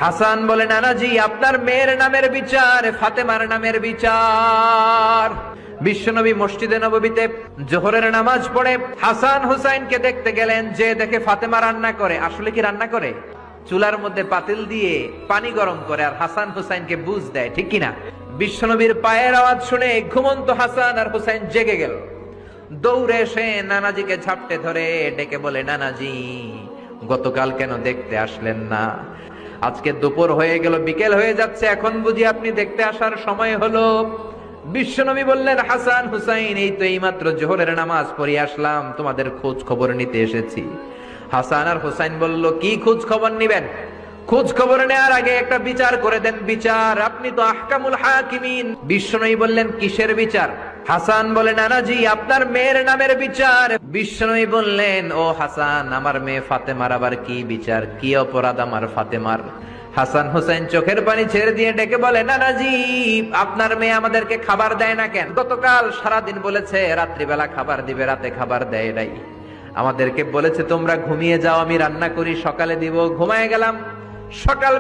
হাসান বলে, নানাজি আপনার মেয়ের নামের বিচার, ফাতেমার নামের বিচার। বিশ্বনবী মসজিদে নববীতে জোহরের নামাজ পড়ে হাসান হুসাইনকে দেখতে গেলেন, যে দেখে ফাতেমা রান্না করে। আসলে কি রান্না করে? চুলার মধ্যে পাতিল দিয়ে পানি গরম করে আর হাসান হুসাইনকে বুঝ দেয়, ঠিক কিনা? বিশ্বনবীর পায়ের আওয়াজ শুনে ঘুমন্ত হাসান আর হুসাইন জেগে গেল। দৌড়ে এসে নানাজিকে ঝাপটে ধরে ডেকে বলে, নানাজি গতকাল কেন দেখতে আসলেন না? আজকে দুপুর হয়ে গেল, বিকেল হয়ে যাচ্ছে, এখন বুঝি আপনি দেখতে আসার সময় হলো? বিশ্বনবী বললেন, হাসান হুসাইন এই তো এইমাত্র জোহরের নামাজ পড়ে আসলাম, তোমাদের খোঁজ খবর নিতে এসেছি। হাসান আর হুসাইন বলল, কি খোঁজ খবর নিবেন? খোঁজ খবর নেওয়ার আগে একটা বিচার করে দেন, বিচার। আপনি তো আহকামুল হাকিমিন। বিশ্বনবী বললেন, কিসের বিচার? হাসান বলে, নানাজি আপনার মেয়ের নামের বিচার। বিশ্বনবী বললেন, ও হাসান, আমার মেয়ে ফাতেমার আবার কি বিচার? কি অপরাধ আমার ফাতেমার? হাসান হুসাইন চোখের পানি ছেড়ে দিয়ে ডেকে বলে, নানাজি আপনার মেয়ে আমাদেরকে খাবার দেয় না কেন? গতকাল সারাদিন বলেছে রাত্রিবেলা খাবার দিবে, রাতে খাবার দেয় নাই। আমাদেরকে বলেছে তোমরা ঘুমিয়ে যাও, আমি রান্না করি, সকালে দিব। ঘুমায় গেলাম। সকাল